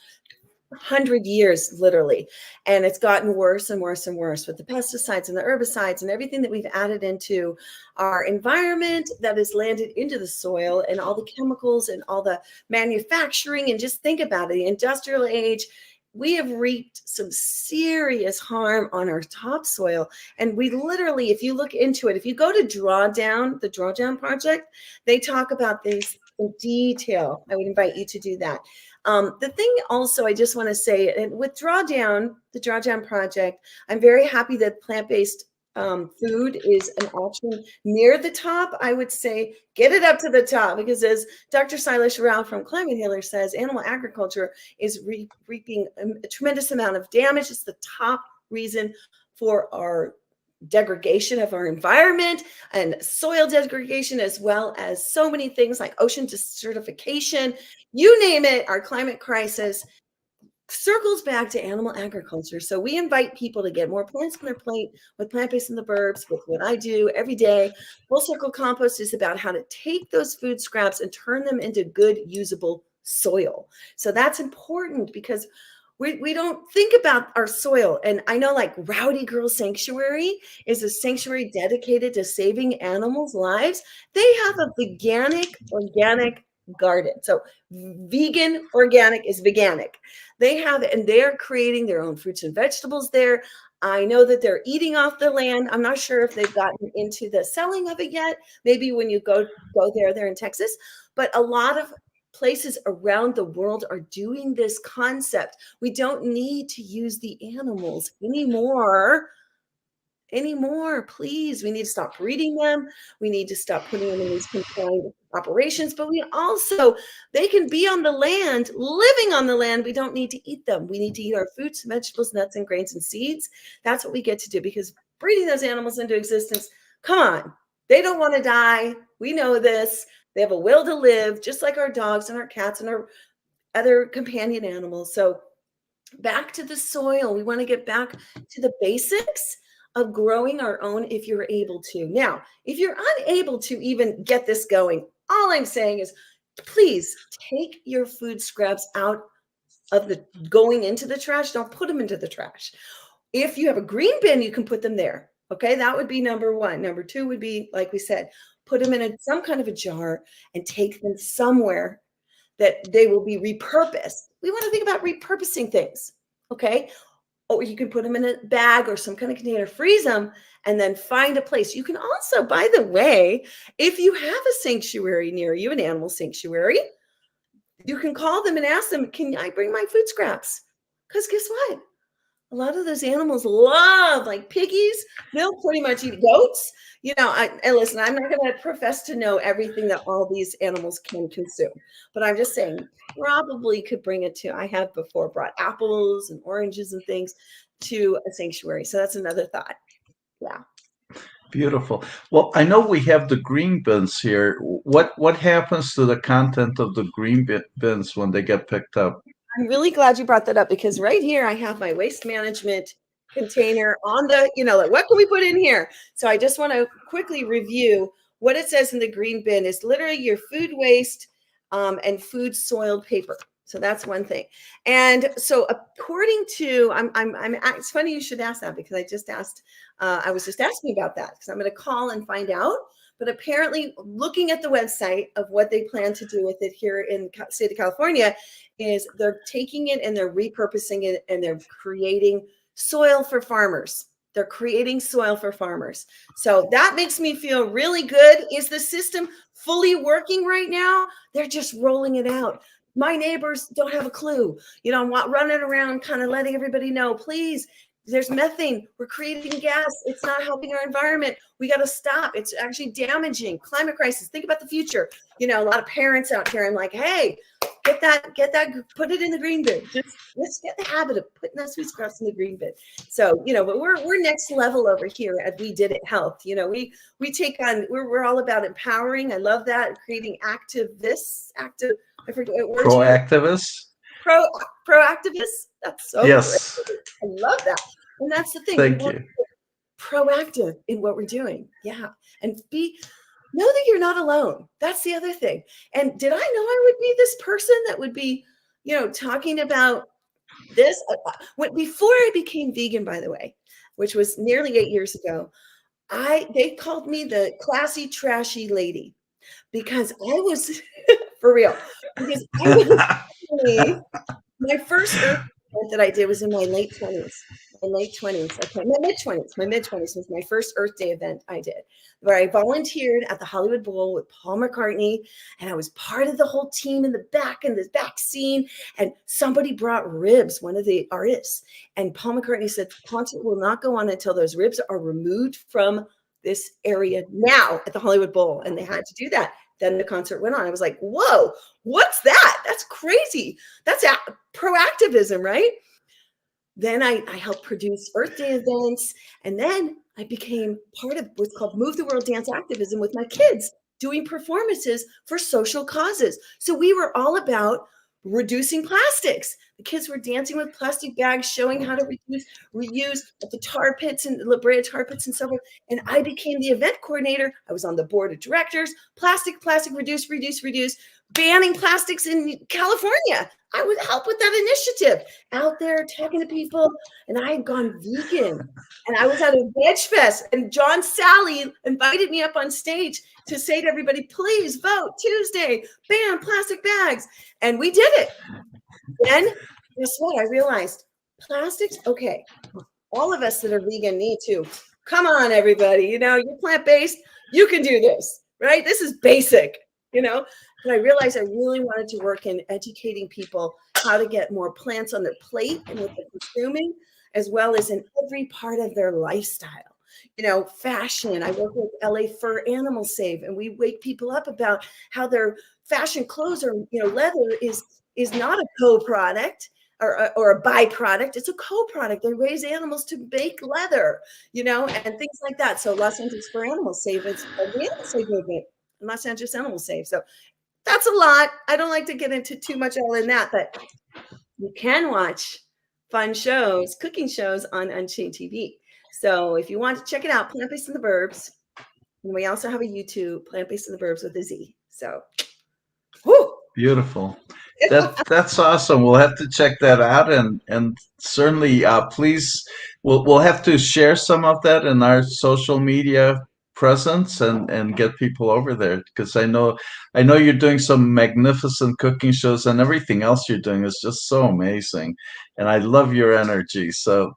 Speaker 2: 100 years, literally, and it's gotten worse and worse and worse with the pesticides and the herbicides and everything that we've added into our environment that has landed into the soil, and all the chemicals and all the manufacturing. And just think about it, the industrial age. We have reaped some serious harm on our topsoil. And we literally, if you look into it, if you go to the Drawdown Project, they talk about these in detail. I would invite you to do that. The thing also, I just want to say, and with the Drawdown Project, I'm very happy that plant-based food is an option near the top. I would say get it up to the top, because as Dr. Silas Rao from Climate Healer says, animal agriculture is reaping a tremendous amount of damage. It's the top reason for our degradation of our environment and soil degradation, as well as so many things like ocean desertification. You name it, our climate crisis circles back to animal agriculture. So we invite people to get more plants on their plate with Plant-Based in the Burbs, with what I do every day. Full Circle Compost is about how to take those food scraps and turn them into good, usable soil. So that's important, because we don't think about our soil. And I know, like, Rowdy Girl Sanctuary is a sanctuary dedicated to saving animals' lives. They have a veganic, organic garden. So vegan organic is veganic. They have it, and they're creating their own fruits and vegetables there. I know that they're eating off the land. I'm not sure if they've gotten into the selling of it yet. Maybe when you go there, they're in Texas. But a lot of places around the world are doing this concept. We don't need to use the animals anymore. Please. We need to stop breeding them. We need to stop putting them in these confined operations, but they can be on the land, living on the land. We don't need to eat them. We need to eat our fruits, vegetables, nuts, and grains and seeds. That's what we get to do, because breeding those animals into existence, come on, they don't want to die. We know this. They have a will to live, just like our dogs and our cats and our other companion animals. So back to the soil. We want to get back to the basics of growing our own if you're able to. Now, if you're unable to even get this going, all I'm saying is please take your food scraps out of the going into the trash. Don't put them into the trash. If you have a green bin, you can put them there. Okay, that would be number one. Number two would be, like we said, put them in some kind of a jar and take them somewhere that they will be repurposed. We want to think about repurposing things. Okay. Or you can put them in a bag or some kind of container, freeze them, and then find a place. You can also, by the way, if you have a sanctuary near you, an animal sanctuary, you can call them and ask them, can I bring my food scraps? Because guess what? A lot of those animals love, like piggies, they'll pretty much eat goats. And listen, I'm not going to profess to know everything that all these animals can consume, but I'm just saying, probably could bring it to, I have before brought apples and oranges and things to a sanctuary. So that's another thought. Yeah.
Speaker 1: Beautiful. Well, I know we have the green bins here. What happens to the content of the green bins when they get picked up?
Speaker 2: I'm really glad you brought that up, because right here I have my waste management container on the, like, what can we put in here? So I just want to quickly review what it says in the green bin is literally your food waste and food soiled paper. So that's one thing. And so according to, it's funny you should ask that, because I was just asking about that, because I'm going to call and find out. But apparently, looking at the website of what they plan to do with it here in the state of California, is they're taking it and they're repurposing it and they're creating soil for farmers. They're creating soil for farmers. So that makes me feel really good. Is the system fully working right now? They're just rolling it out. My neighbors don't have a clue. I'm running around kind of letting everybody know, please, there's methane. We're creating gas. It's not helping our environment. We got to stop. It's actually damaging. Climate crisis. Think about the future. A lot of parents out here. I'm like, hey, get that, put it in the green bin. Let's get the habit of putting those food scraps in the green bin. So, but we're next level over here at We Did It Health. We take on, we're all about empowering. I love that. Creating I forget what word.
Speaker 1: Proactivists?
Speaker 2: Proactivists. That's so
Speaker 1: yes.
Speaker 2: Great. I love that. And that's the thing.
Speaker 1: Thank you.
Speaker 2: Proactive in what we're doing. Yeah. And know that you're not alone. That's the other thing. And did I know I would be this person that would be, talking about this? Before I became vegan, by the way, which was nearly 8 years ago, they called me the classy, trashy lady, because I was, for real, because I was my first Earth event that I did was in my late 20s. My mid-20s was my first Earth Day event I did, where I volunteered at the Hollywood Bowl with Paul McCartney, and I was part of the whole team in the back scene, and somebody brought ribs, one of the artists, and Paul McCartney said, the concert will not go on until those ribs are removed from this area now at the Hollywood Bowl, and they had to do that. Then the concert went on. I was like, whoa, what's that? That's crazy. That's proactivism, right? Then I helped produce Earth Day events. And then I became part of what's called Move the World Dance Activism with my kids, doing performances for social causes. So we were all about reducing plastics. The kids were dancing with plastic bags, showing how to reuse at the tar pits and La Brea tar pits and so forth. And I became the event coordinator. I was on the board of directors, plastic, reduce, banning plastics in California. I would help with that initiative, out there talking to people. And I had gone vegan, and I was at a Veg Fest, and John Sally invited me up on stage to say to everybody, please vote Tuesday, ban plastic bags. And we did it. Then guess what? I realized plastics, okay, all of us that are vegan need to. Come on, everybody. You're plant-based. You can do this, right? This is basic, But I realized I really wanted to work in educating people how to get more plants on their plate and what they're consuming, as well as in every part of their lifestyle. Fashion. I work with LA Fur Animal Save, and we wake people up about how their fashion clothes or leather is not a co-product or a byproduct. It's a co-product. They raise animals to make leather, and things like that. So Los Angeles Fur Animal Save is the Animal Save movement. Los Angeles Animal Save. So that's a lot. I don't like to get into too much all in that, but you can watch fun shows, cooking shows on Unchained TV. So if you want to check it out, Plant-Based in the Burbs. And we also have a YouTube, Plant-Based in the Burbs with a Z. So, whoo.
Speaker 1: Beautiful. That's awesome. We'll have to check that out, and certainly, please, we'll have to share some of that in our social media presence and get people over there, because I know you're doing some magnificent cooking shows, and everything else you're doing is just so amazing, and I love your energy. So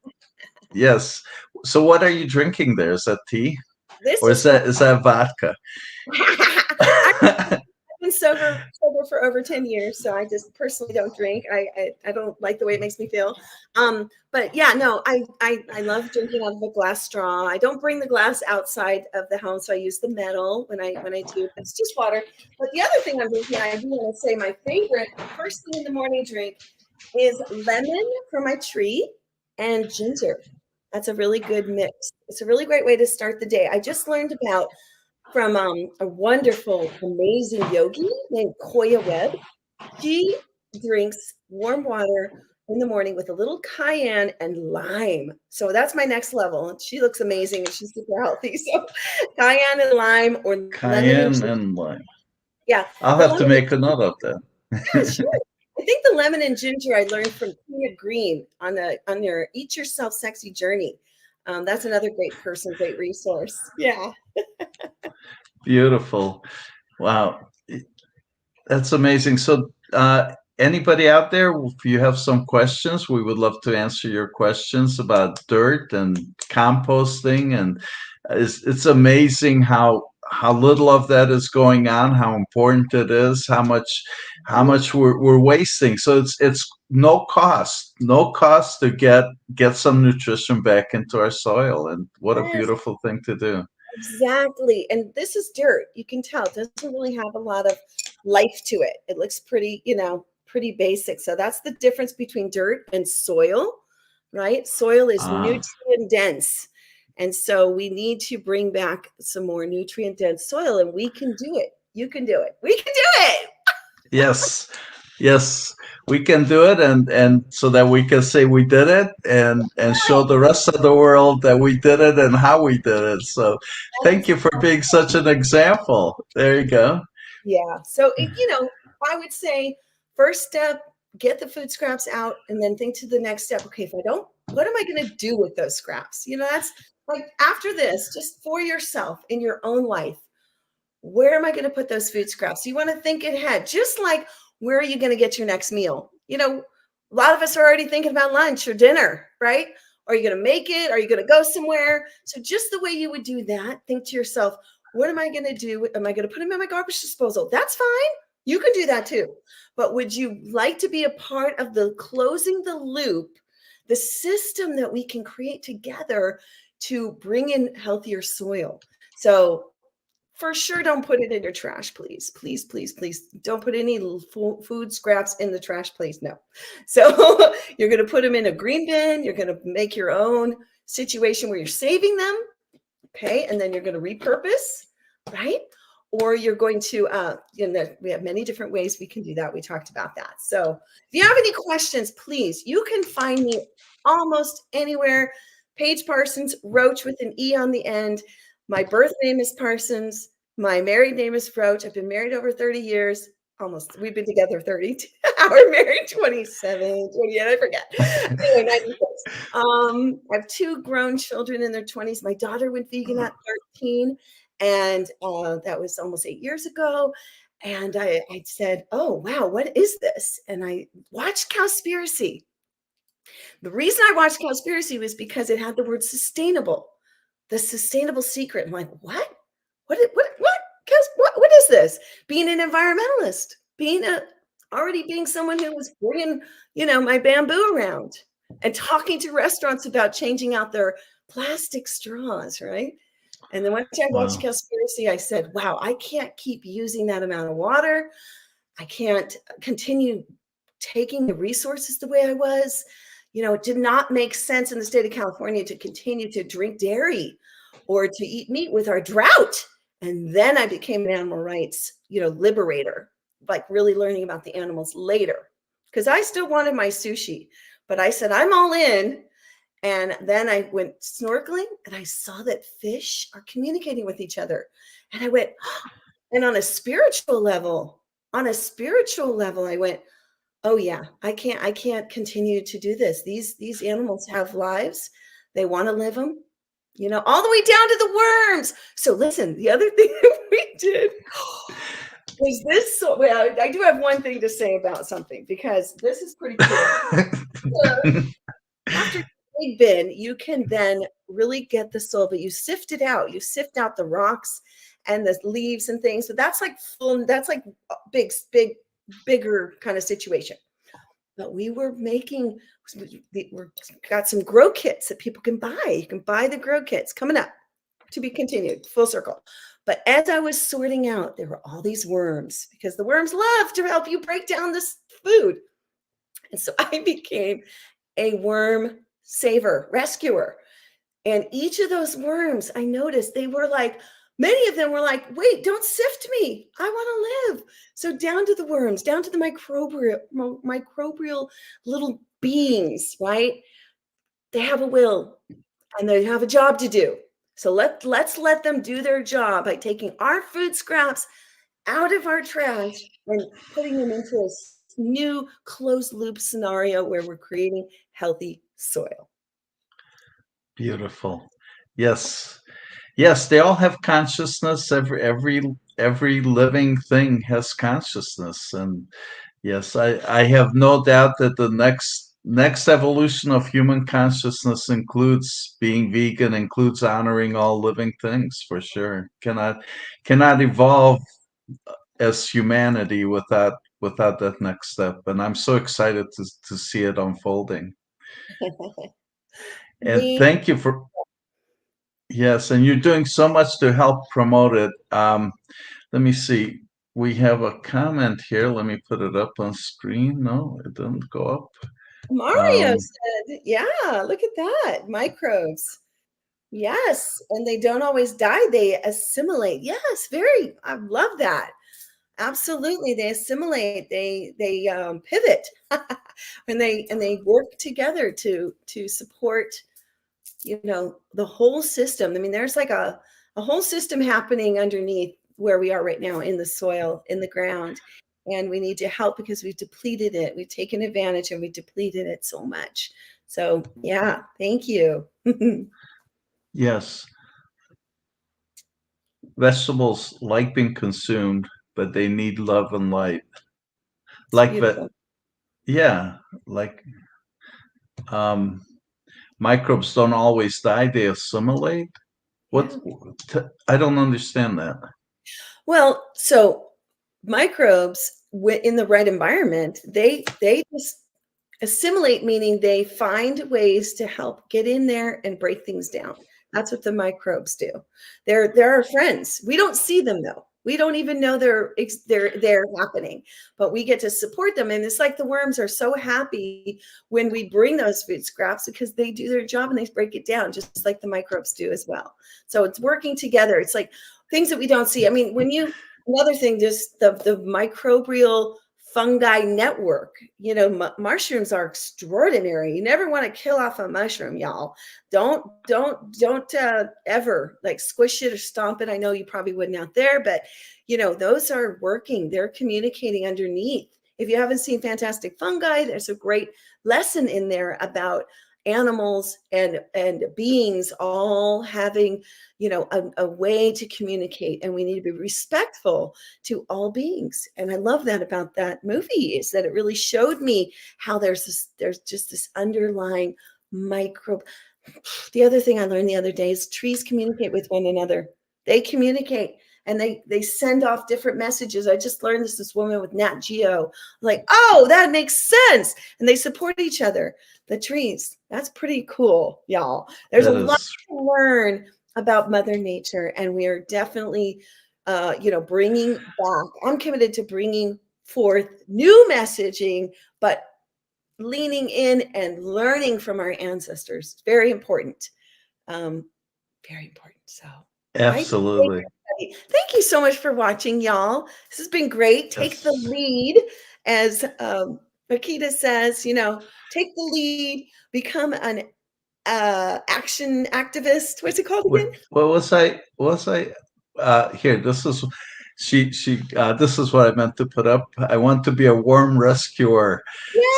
Speaker 1: yes. So what are you drinking there? Is that tea,
Speaker 2: This
Speaker 1: or
Speaker 2: is
Speaker 1: is that vodka?
Speaker 2: I've been sober for over 10 years, so I just personally don't drink. I don't like the way it makes me feel. But yeah, no, I love drinking out of a glass straw. I don't bring the glass outside of the house, so I use the metal when I do. It's just water. But the other thing I'm drinking, I do want to say my favorite first thing in the morning drink is lemon from my tree and ginger. That's a really good mix. It's a really great way to start the day. I just learned about from a wonderful, amazing yogi named Koya Webb. She drinks warm water in the morning with a little cayenne and lime. So that's my next level. She looks amazing and she's super healthy. So cayenne and lime or lemon and
Speaker 1: Cayenne
Speaker 2: ginger.
Speaker 1: and lime.
Speaker 2: Yeah,
Speaker 1: I'll
Speaker 2: the
Speaker 1: have to
Speaker 2: lemon.
Speaker 1: make a note of that.
Speaker 2: Yeah, sure. I think the lemon and ginger I learned from Tina Green on your Eat Yourself Sexy Journey. That's another great person, great resource. Yeah.
Speaker 1: Beautiful. Wow. That's amazing. So, anybody out there, if you have some questions, we would love to answer your questions about dirt and composting. And it's amazing how little of that is going on, how important it is, how much we're wasting. So it's no cost to get some nutrition back into our soil. And what a
Speaker 2: Yes.
Speaker 1: beautiful thing to do.
Speaker 2: Exactly. And this is dirt. You can tell it doesn't really have a lot of life to it. It looks pretty, pretty basic. So that's the difference between dirt and soil, right? Soil is
Speaker 1: Ah,
Speaker 2: nutrient dense. And so we need to bring back some more nutrient dense soil, and we can do it. You can do it. We can do it.
Speaker 1: yes. Yes, we can do it, and so that we can say we did it, and show the rest of the world that we did it and how we did it. So thank you for being such an example. There you go.
Speaker 2: Yeah. So, I would say first step, get the food scraps out and then think to the next step. Okay, if I don't, what am I going to do with those scraps? That's like after this, just for yourself in your own life. Where am I going to put those food scraps? You want to think ahead, just like where are you going to get your next meal? A lot of us are already thinking about lunch or dinner, right? Are you going to make it? Are you going to go somewhere? So just the way you would do that, think to yourself, what am I going to do? Am I going to put them in my garbage disposal? That's fine. You can do that too. But would you like to be a part of the closing the loop, the system that we can create together to bring in healthier soil? So for sure, don't put it in your trash, please. Please, please, please. Don't put any food scraps in the trash, please. No. So you're going to put them in a green bin. You're going to make your own situation where you're saving them. Okay. And then you're going to repurpose, right? Or you're going to, we have many different ways we can do that. We talked about that. So if you have any questions, please, you can find me almost anywhere. Paige Parsons Roache with an E on the end. My birth name is Parsons. My married name is Roache. I've been married over 30 years. Almost. We've been together 30. We're married 27, 28. I forget. Anyway, 96. I have 2 grown children in their 20s. My daughter went vegan at 13, and that was almost 8 years ago. And I said, oh, wow, what is this? And I watched Cowspiracy. The reason I watched Cowspiracy was because it had the word sustainable, the sustainable secret. I'm like, what? What? What is this? Being an environmentalist, already being someone who was bringing, my bamboo around and talking to restaurants about changing out their plastic straws, right? And then once I watched
Speaker 1: Wow.
Speaker 2: Cowspiracy, I said, wow, I can't keep using that amount of water. I can't continue taking the resources the way I was. It did not make sense in the state of California to continue to drink dairy or to eat meat with our drought. And then I became an animal rights, liberator, like really learning about the animals later, because I still wanted my sushi, but I said, I'm all in. And then I went snorkeling and I saw that fish are communicating with each other. And I went, and on a spiritual level, I went, oh yeah, I can't continue to do this. These animals have lives. They want to live them, all the way down to the worms. So listen, the other thing that we did was this. So, well, I do have one thing to say about something, because this is pretty cool. So after big bin, you can then really get the soil, but you sift it out. You sift out the rocks and the leaves and things. So that's like bigger kind of situation. But we got some grow kits that people can buy. You can buy the grow kits coming up, to be continued, full circle. But as I was sorting out, there were all these worms, because the worms love to help you break down this food. And so I became a worm saver, rescuer. And each of those worms, I noticed many of them were like, wait, don't sift me. I want to live. So down to the worms, down to the microbial little beings, right? They have a will and they have a job to do. So let's let them do their job by taking our food scraps out of our trash and putting them into a new closed loop scenario where we're creating healthy soil.
Speaker 1: Beautiful. Yes. Yes, they all have consciousness. Every living thing has consciousness. And yes, I have no doubt that the next evolution of human consciousness includes being vegan, includes honoring all living things, for sure. Cannot evolve as humanity without that next step. And I'm so excited to see it unfolding. And
Speaker 2: Me,
Speaker 1: thank you for, yes, and you're doing so much to help promote it. Let me see. We have a comment here. Let me put it up on screen. No, it didn't go up.
Speaker 2: Mario said, yeah, look at that. Microbes. Yes. And they don't always die. They assimilate. Yes, I love that. Absolutely. They assimilate. They pivot and they work together to support, the whole system. I mean, there's like a whole system happening underneath where we are right now, in the soil, in the ground. And we need to help because we've depleted it. We've taken advantage and we depleted it so much. So yeah, thank you.
Speaker 1: Yes, vegetables like being consumed, but they need love and light.
Speaker 2: It's
Speaker 1: Like that,
Speaker 2: beautiful.
Speaker 1: yeah. Like um, microbes don't always die; they assimilate. What?
Speaker 2: Yeah.
Speaker 1: I don't understand that.
Speaker 2: Well, so microbes in the right environment, they just assimilate, meaning they find ways to help get in there and break things down. That's what the microbes do. They're our friends. We don't see them though. We don't even know they're happening, but we get to support them. And it's like the worms are so happy when we bring those food scraps, because they do their job and they break it down just like the microbes do as well. So it's working together. It's like things that we don't see. I mean, another thing, just the microbial fungi network. Mushrooms are extraordinary. You never want to kill off a mushroom, y'all. Don't ever like squish it or stomp it. I know you probably wouldn't out there, but those are working. They're communicating underneath. If you haven't seen Fantastic Fungi, there's a great lesson in there about animals and beings all having, a way to communicate, and we need to be respectful to all beings. And I love that about that movie, is that it really showed me how there's just this underlying microbe. The other thing I learned the other day is trees communicate with one another. They communicate, and they send off different messages. I just learned this woman with Nat Geo, like, oh, that makes sense. And they support each other, the trees. That's pretty cool, y'all. There's a
Speaker 1: That
Speaker 2: lot
Speaker 1: is
Speaker 2: to learn about Mother Nature, and we are definitely, bringing back. I'm committed to bringing forth new messaging, but leaning in and learning from our ancestors. Very important. Very important. So I
Speaker 1: absolutely.
Speaker 2: thank you so much for watching, y'all. This has been great. Take the
Speaker 1: Yes.
Speaker 2: lead, as Makita says, take the lead, become an action activist. What's it called again?
Speaker 1: What was I? Here, this is this is what I meant to put up. I want to be a worm rescuer.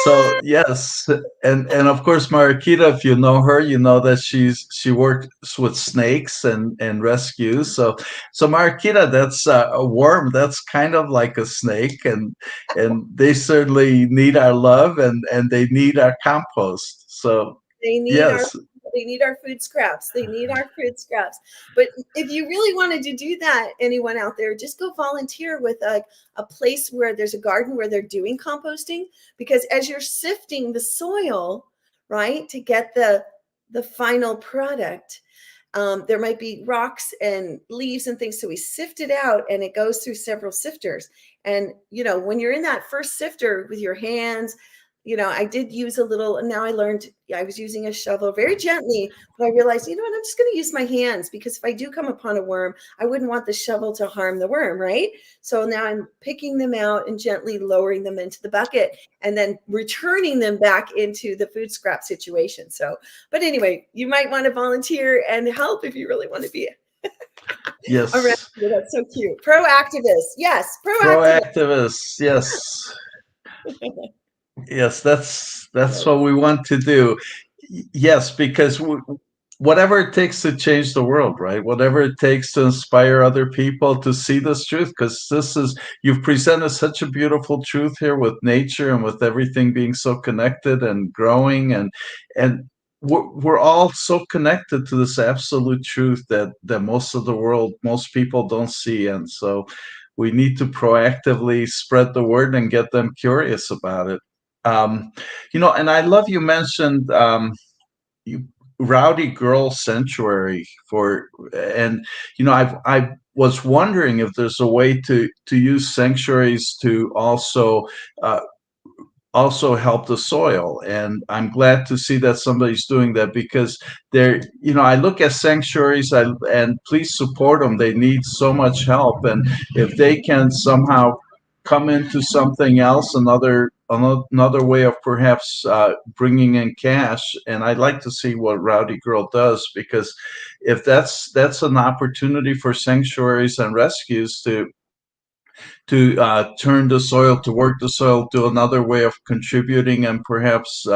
Speaker 1: So
Speaker 2: Yeah.
Speaker 1: yes, and of course Marikita, if you know her, you know that she works with snakes and rescues. So Marikita, that's a worm. That's kind of like a snake, and they certainly need our love, and they need our compost. So
Speaker 2: They need our
Speaker 1: yes.
Speaker 2: they need our food scraps. They need our food scraps. But if you really wanted to do that, anyone out there, just go volunteer with a place where there's a garden where they're doing composting. Because as you're sifting the soil, right, to get the final product, there might be rocks and leaves and things. So we sift it out, and it goes through several sifters. And, when you're in that first sifter with your hands, I did use a little, and now I learned I was using a shovel very gently, but I realized, what, I'm just going to use my hands, because if I do come upon a worm, I wouldn't want the shovel to harm the worm, right? So now I'm picking them out and gently lowering them into the bucket, and then returning them back into the food scrap situation. So, but anyway, you might want to volunteer and help if you really want to be a
Speaker 1: Yes.
Speaker 2: rescuer. That's so cute. Proactivist. Yes, proactivist.
Speaker 1: Proactivists, yes. Yes, that's what we want to do. Yes, because whatever it takes to change the world, right? Whatever it takes to inspire other people to see this truth, because you've presented such a beautiful truth here with nature and with everything being so connected and growing, and we're all so connected to this absolute truth that most of the world, most people don't see, and so we need to proactively spread the word and get them curious about it. um, and I love you mentioned you, Rowdy Girl Sanctuary and I was wondering if there's a way to use sanctuaries to uh, also help the soil, and I'm glad to see that somebody's doing that, because I look at sanctuaries, and please support them. They need so much help, and if they can somehow come into something else, another way of perhaps bringing in cash. And I'd like to see what Rowdy Girl does, because if that's an opportunity for sanctuaries and rescues to turn the soil, to work the soil, to another way of contributing, and perhaps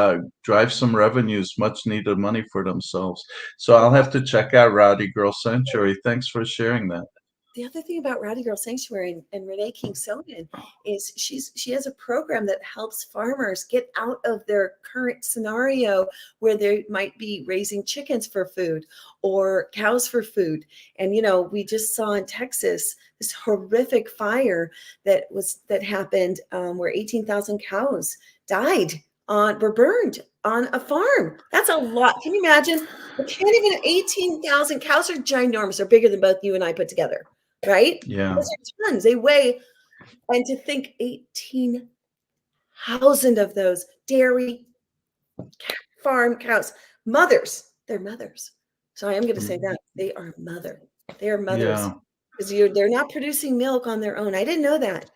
Speaker 1: drive some revenues, much needed money for themselves. So I'll have to check out Rowdy Girl Sanctuary. Thanks for sharing that.
Speaker 2: The other thing about Rowdy Girl Sanctuary and Renee King Soden is she has a program that helps farmers get out of their current scenario where they might be raising chickens for food or cows for food. And we just saw in Texas this horrific fire that happened, where 18,000 cows were burned on a farm. That's a lot. Can you imagine? I can't even. 18,000 cows are ginormous. They're bigger than both you and I put together. Right?
Speaker 1: Yeah.
Speaker 2: Those are tons. They weigh, and to think 18,000 of those dairy farm cows, mothers, they're mothers. So I am going to say that they are mothers,
Speaker 1: Yeah.
Speaker 2: because they're not producing milk on their own. I didn't know that.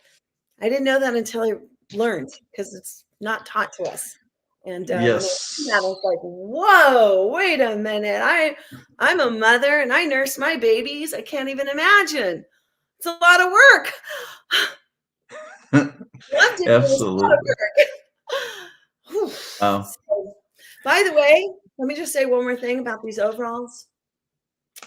Speaker 2: Until I learned, because it's not taught to us. And when I learned that, I
Speaker 1: Yes.
Speaker 2: was like, "Whoa, wait a minute! I'm a mother and I nurse my babies. I can't even imagine. It's a lot of work." Loved it, but it was a lot of
Speaker 1: Absolutely.
Speaker 2: work.
Speaker 1: Wow.
Speaker 2: So, by the way, Let me just say one more thing about these overalls.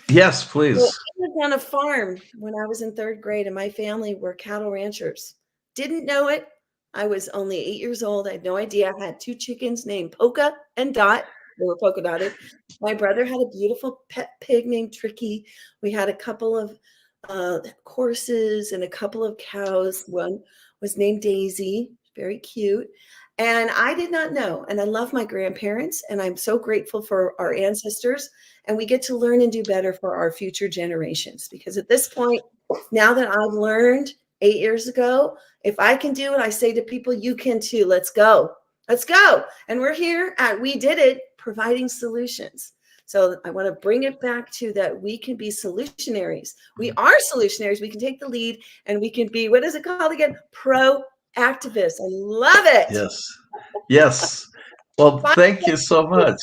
Speaker 1: Yes,
Speaker 2: Well,
Speaker 1: please.
Speaker 2: I lived on a farm when I was in third grade, and my family were cattle ranchers. Didn't know it. I was only 8 years old. I had no idea. I had two chickens named Polka and Dot. They were polka dotted. My brother had a beautiful pet pig named Tricky. We had a couple of horses and a couple of cows. One was named Daisy, very cute. And I did not know. And I love my grandparents, and I'm so grateful for our ancestors. And we get to learn and do better for our future generations. Because at this point, now that I've learned 8 years ago, if I can do it, I say to people, you can too. Let's go. Let's go. And we're here at We Did It, providing solutions. So I want to bring it back to that we can be solutionaries. We are solutionaries. We can take the lead, and we can be, what is it called again? Pro-activists. I love it.
Speaker 1: Yes. Yes. Well, thank you so much.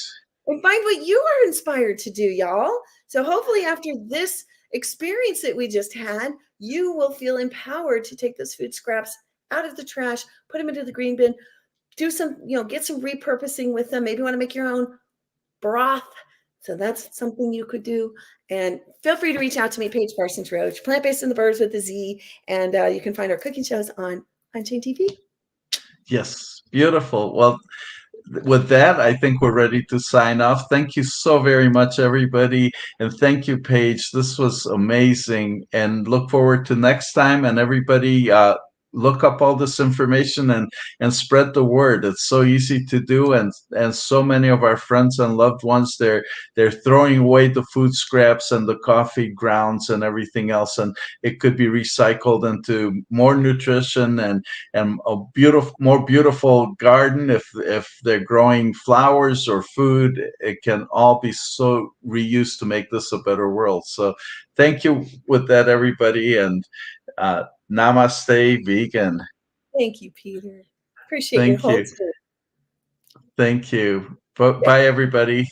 Speaker 2: And find what you are inspired to do, y'all. So hopefully after this experience that we just had, you will feel empowered to take those food scraps out of the trash, put them into the green bin, do some, get some repurposing with them. Maybe you want to make your own broth. So that's something you could do. And feel free to reach out to me, Paige Parsons Roache, Plant-Based and the Birds with a Z. And you can find our cooking shows on Chain TV.
Speaker 1: Yes. Beautiful. Well, with that, I think we're ready to sign off. Thank you so very much, everybody. And thank you, Paige. This was amazing. And look forward to next time. And everybody, look up all this information and spread the word. It's so easy to do. And so many of our friends and loved ones, they're throwing away the food scraps and the coffee grounds and everything else. And it could be recycled into more nutrition and a more beautiful garden. If they're growing flowers or food, it can all be so reused to make this a better world. So thank you with that, everybody, and namaste, vegan.
Speaker 2: Thank you, Peter. Appreciate your
Speaker 1: Thank
Speaker 2: whole
Speaker 1: you.
Speaker 2: spirit.
Speaker 1: Thank you. Bye, everybody.